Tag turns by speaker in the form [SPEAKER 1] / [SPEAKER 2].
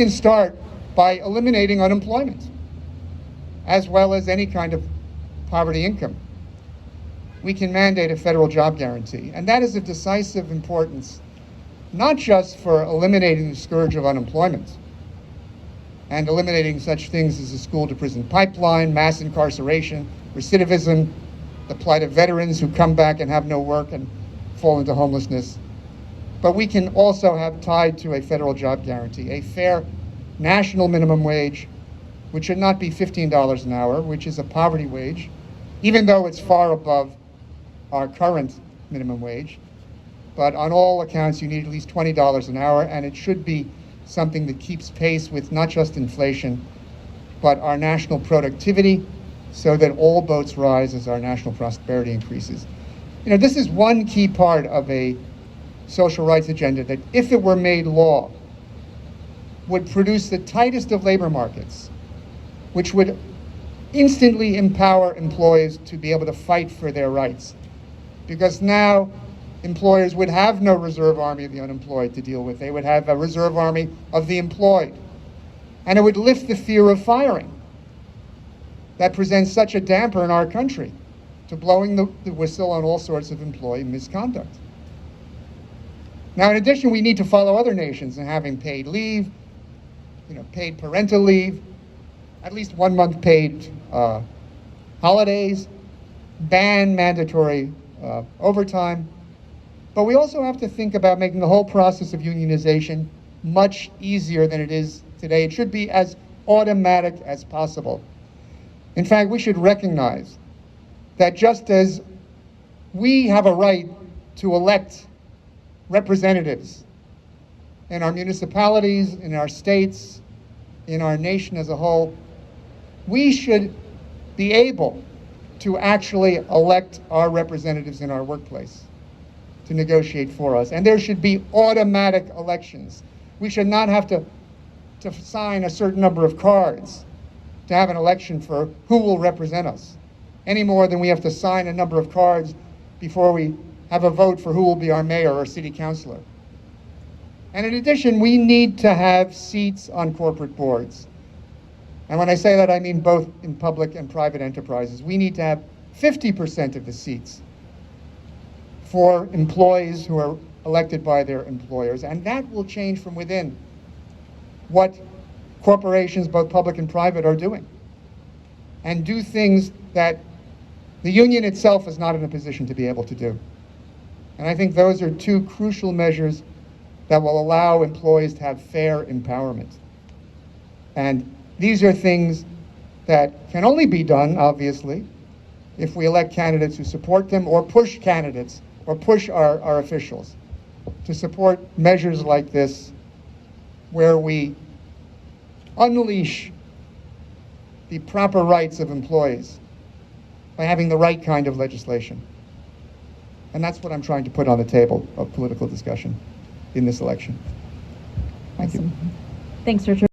[SPEAKER 1] We can start by eliminating unemployment, as well as any kind of poverty income. We can mandate a federal job guarantee, and that is of decisive importance, not just for eliminating the scourge of unemployment and eliminating such things as the school-to-prison pipeline, mass incarceration, recidivism, the plight of veterans who come back and have no work and fall into homelessness, but we can also have tied to a federal job guarantee, a fair national minimum wage, which should not be $15 an hour, which is a poverty wage, even though it's far above our current minimum wage. But on all accounts, you need at least $20 an hour, and it should be something that keeps pace with not just inflation, but our national productivity, so that all boats rise as our national prosperity increases. You know, this is one key part of a social rights agenda that, if it were made law, would produce the tightest of labor markets, which would instantly empower employees to be able to fight for their rights. Because now employers would have no reserve army of the unemployed to deal with. They would have a reserve army of the employed. And it would lift the fear of firing that presents such a damper in our country to blowing the whistle on all sorts of employee misconduct. Now, in addition, we need to follow other nations in having paid leave, paid parental leave, at least 1 month paid holidays, ban mandatory overtime. But we also have to think about making the whole process of unionization much easier than it is today. It should be as automatic as possible. In fact, we should recognize that just as we have a right to elect representatives in our municipalities, in our states, in our nation as a whole, we should be able to actually elect our representatives in our workplace to negotiate for us. And there should be automatic elections. We should not have to sign a certain number of cards to have an election for who will represent us, any more than we have to sign a number of cards before we have a vote for who will be our mayor or city councilor. And in addition, we need to have seats on corporate boards. And when I say that, I mean both in public and private enterprises. We need to have 50% of the seats for employees who are elected by their employers. And that will change from within what corporations, both public and private, are doing, and do things that the union itself is not in a position to be able to do. And I think those are two crucial measures that will allow employees to have fair empowerment. And these are things that can only be done, obviously, if we elect candidates who support them, or push candidates, or push our officials to support measures like this, where we unleash the proper rights of employees by having the right kind of legislation. And that's what I'm trying to put on the table of political discussion in this election. Thank you.
[SPEAKER 2] Thanks, Richard.